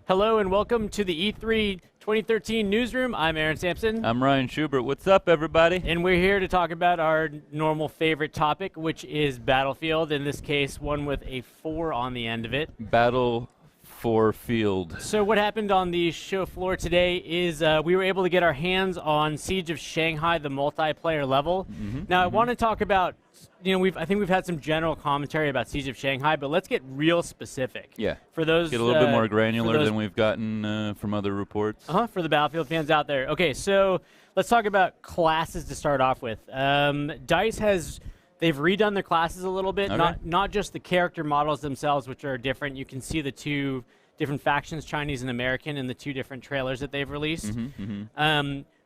Hello and welcome to the E3 2013 newsroom. I'm Aaron Sampson. I'm Ryan Schubert. What's up, everybody? And we're here to talk about our normal favorite topic, which is Battlefield. In this case, one with a 4 on the end of it. Battle for Field. So what happened on the show floor today is we were able to get our hands on Siege of Shanghai, the multiplayer level. Now, I want to talk about, I think we've had some general commentary about Siege of Shanghai, but let's get real specific. Yeah. For those, Get a little bit more granular than we've gotten from other reports. For the Battlefield fans out there. Okay, so let's talk about classes to start off with. DICE they've redone their classes a little bit, not just the character models themselves, which are different. You can see the two different factions, Chinese and American, in the two different trailers that they've released.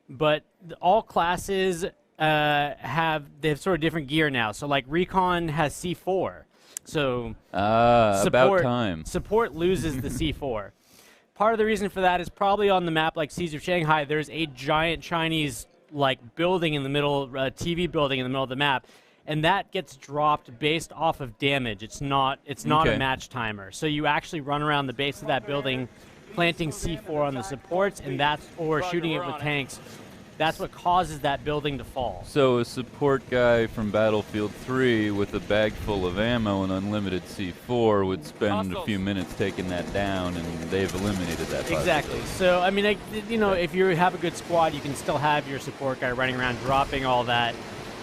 But all classes they have sort of different gear now. So like Recon has C4. So about time. Support loses the C4. Part of the reason for that is probably on the map like Siege of Shanghai, there's a giant Chinese building in the middle, TV building in the middle of the map. And that gets dropped based off of damage. It's not a match timer. So you actually run around the base of that building, planting C4 on the supports, and or shooting it with tanks. That's what causes that building to fall. So a support guy from Battlefield 3 with a bag full of ammo and unlimited C4 would spend a few minutes taking that down, and they've eliminated that. Exactly. So I mean, if you have a good squad, you can still have your support guy running around dropping all that.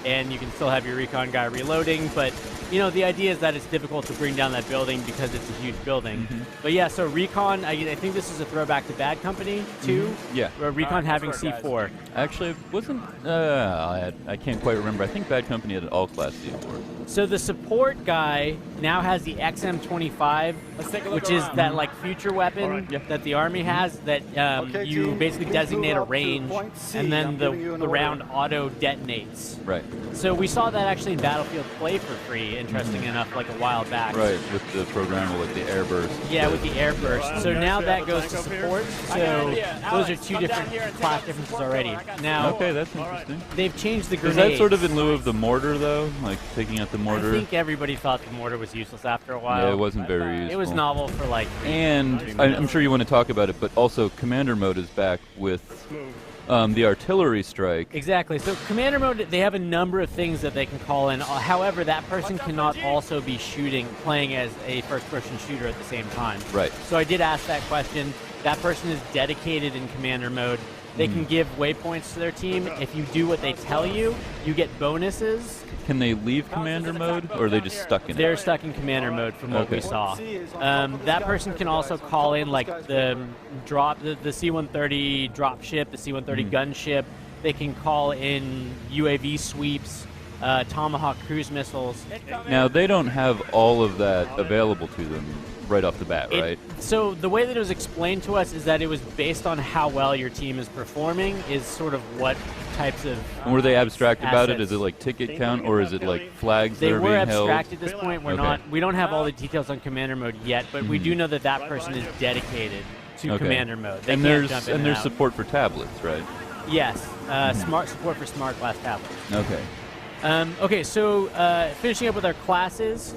And you can still have your recon guy reloading, but the idea is that it's difficult to bring down that building because it's a huge building. But yeah, so Recon, I think this is a throwback to Bad Company too. Yeah. Recon having C4. Actually, wasn't I can't quite remember. I think Bad Company had an all-class C4. So the support guy now has the XM25, which is that future weapon that the Army has that you basically designate a range, and then the round auto detonates. Right. So we saw that actually in Battlefield Play for free, interesting enough, a while back. Right, with the programmable, the airburst. Yeah, with the airburst. So now that goes to support. So those are two different class differences already. Now, okay, that's interesting. They've changed the Is grenades. that sort of in lieu of the mortar, though? Like taking out the mortar? I think everybody thought the mortar was useless after a while. Yeah, it wasn't very useful. It was novel for And I'm sure you want to talk about it, but also Commander Mode is back with the artillery strike. Exactly. So Commander Mode, they have a number of things that they can call in. However, that person cannot also be playing as a first-person shooter at the same time. Right. So I did ask that question. That person is dedicated in Commander Mode. They can give waypoints to their team. If you do what they tell you, you get bonuses. Can they leave Commander Mode, or are they just stuck in it? They're stuck in Commander Mode from what we saw. That person can also call in the C-130 drop ship, the C-130 gunship. They can call in UAV sweeps, Tomahawk cruise missiles. Now, they don't have all of that available to them right off the bat, right? So the way that it was explained to us is that it was based on how well your team is performing is sort of what types of And were they abstract about it? assets. Is it like ticket count, or is it like flags that are being held? They were abstract at this point. We don't have all the details on Commander Mode yet, but we do know that that person is dedicated to Commander Mode. They can't jump in and there's out. support for tablets, right? Yes, smart support for smart glass tablets. Okay. Okay, so finishing up with our classes,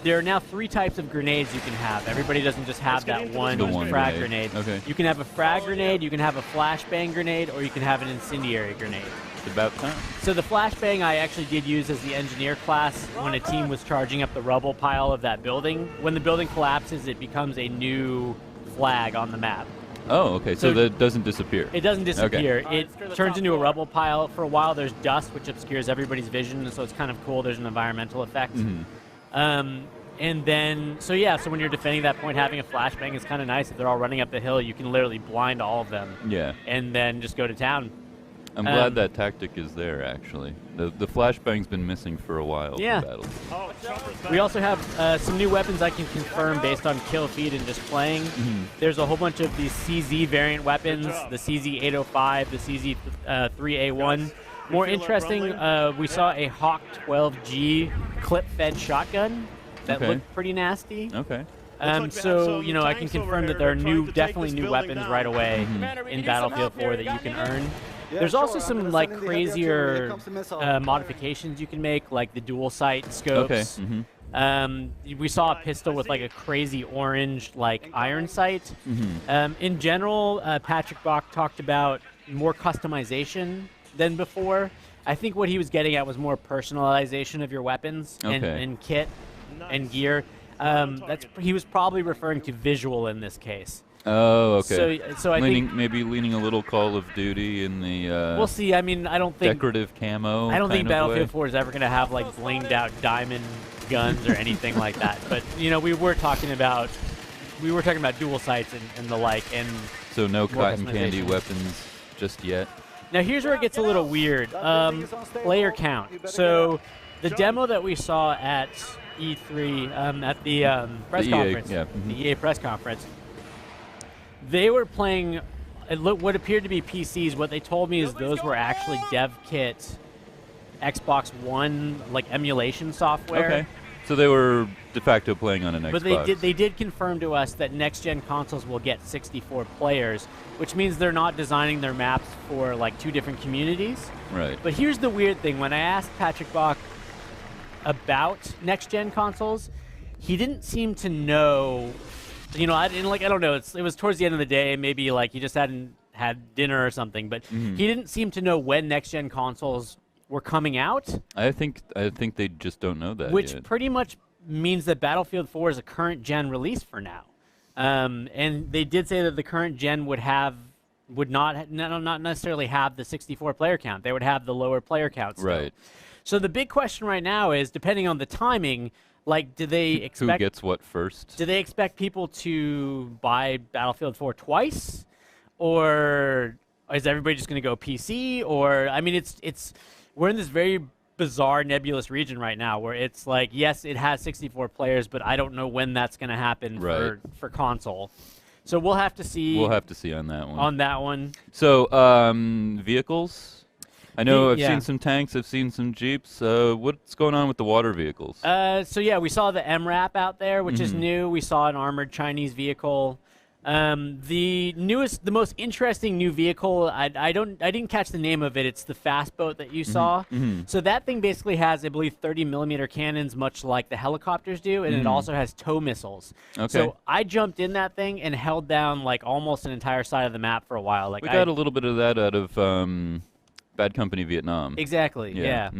there are now 3 types of grenades you can have. Everybody doesn't just have that one frag grenade. Okay. You can have a frag grenade, you can have a flashbang grenade, or you can have an incendiary grenade. It's about time. So the flashbang I actually did use as the engineer class when a team was charging up the rubble pile of that building. When the building collapses, it becomes a new flag on the map. Oh, okay. So that doesn't disappear. It doesn't disappear. Okay. It turns into a rubble pile. For a while, there's dust, which obscures everybody's vision, so it's kind of cool. There's an environmental effect. And then, so when you're defending that point, having a flashbang is kind of nice. If they're all running up the hill, you can literally blind all of them. Yeah. And then just go to town. I'm glad that tactic is there, actually. The flashbang's been missing for a while. Yeah. From Battlefield. We also have some new weapons I can confirm based on kill feed and just playing. There's a whole bunch of these CZ variant weapons, the CZ-805, the CZ-3A1. More interesting, we saw a Hawk 12G clip-fed shotgun that looked pretty nasty. Okay. So, I can confirm that there are definitely new weapons right away in Battlefield 4 that you can earn. There's also some crazier modifications you can make, like the dual sight scopes. We saw a pistol with like a crazy orange like iron sight. In general, Patrick Bach talked about more customization than before. I think what he was getting at was more personalization of your weapons and kit and gear. He was probably referring to visual in this case. Oh, okay. So I think maybe leaning a little Call of Duty in the we'll see. I mean, I don't think decorative camo. I don't think Battlefield 4 is ever going to have like blinged out diamond guns or anything like that. But you know, we were talking about dual sights and the like, and so no cotton candy weapons just yet. Now here's where it gets a little weird. Player count. So the demo that we saw at E3 at the press conference, the EA press conference, they were playing what appeared to be PCs. What they told me is those were actually dev kit Xbox One like emulation software. Okay. So they were de facto playing on an Xbox. But they did confirm to us that next-gen consoles will get 64 players, which means they're not designing their maps for like 2 different communities. Right. But here's the weird thing. When I asked Patrick Bach about next-gen consoles, he didn't seem to know. You know, I don't know. It was towards the end of the day. Maybe like he just hadn't had dinner or something. But he didn't seem to know when next-gen consoles were coming out. I think they just don't know that Which yet. pretty much means that Battlefield 4 is a current gen release for now. And they did say that the current gen would not necessarily have the 64 player count. They would have the lower player count still. Right. So the big question right now is, depending on the timing, like, do they expect who gets what first? Do they expect people to buy Battlefield 4 twice, or is everybody just going to go PC? Or I mean, we're in this very bizarre, nebulous region right now where it's like, yes, it has 64 players, but I don't know when that's going to happen for console. So we'll have to see. We'll have to see on that one. So vehicles. I know I've seen some tanks. I've seen some Jeeps. What's going on with the water vehicles? So yeah, we saw the MRAP out there, which is new. We saw an armored Chinese vehicle. The most interesting new vehicle, I didn't catch the name of it. It's the fast boat that you saw. So that thing basically has, I believe, 30mm cannons, much like the helicopters do, and it also has tow missiles. Okay. So I jumped in that thing and held down like almost an entire side of the map for a while. Like we got a little bit of that out of Bad Company Vietnam. Exactly. Yeah.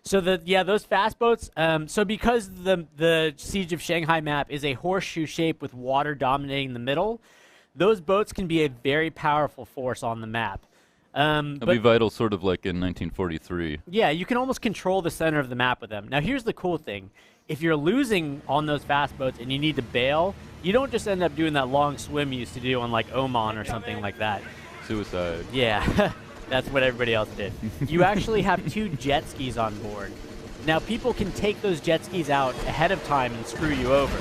So those fast boats. So because the Siege of Shanghai map is a horseshoe shape with water dominating the middle, those boats can be a very powerful force on the map. It'll be vital, sort of like in 1943. Yeah, you can almost control the center of the map with them. Now, here's the cool thing. If you're losing on those fast boats and you need to bail, you don't just end up doing that long swim you used to do on, like, Oman or something like that. Suicide. Yeah, that's what everybody else did. You actually have 2 jet skis on board. Now, people can take those jet skis out ahead of time and screw you over.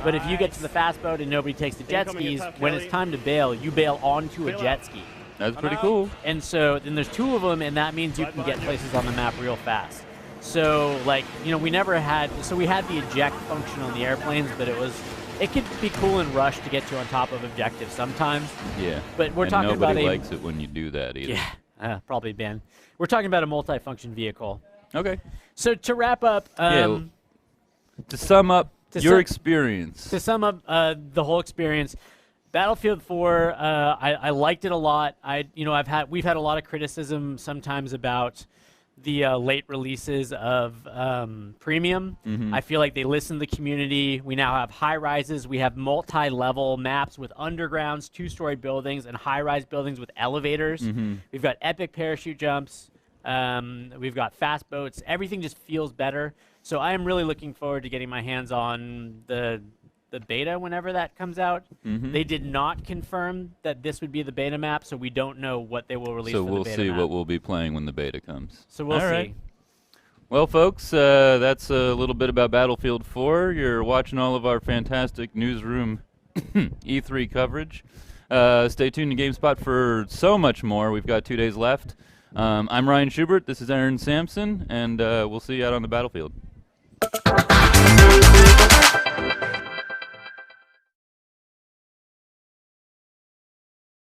But if you get to the fast boat and nobody takes the jet skis, when it's time to bail, you bail onto a jet ski. That's pretty cool. And so then there's 2 of them, and that means you can get places on the map real fast. So, like, you know, we had the eject function on the airplanes, but it could be cool in Rush to get you on top of objectives sometimes. Yeah. But we're talking about nobody likes it when you do that either. Yeah, probably ban. We're talking about a multi-function vehicle. Okay. So to wrap up, to sum up your experience. To sum up the whole experience, Battlefield 4, I liked it a lot. We've had a lot of criticism sometimes about the late releases of Premium. I feel like they listen to the community. We now have high rises. We have multi-level maps with undergrounds, 2-story buildings, and high-rise buildings with elevators. We've got epic parachute jumps. We've got fast boats. Everything just feels better. So I am really looking forward to getting my hands on the beta whenever that comes out. They did not confirm that this would be the beta map, so we don't know what they will release for the beta map. So we'll see what we'll be playing when the beta comes. So we'll see. Right. Well, folks, that's a little bit about Battlefield 4. You're watching all of our fantastic newsroom E3 coverage. Stay tuned to GameSpot for so much more. We've got 2 days left. I'm Ryan Schubert. This is Aaron Sampson, and we'll see you out on the battlefield.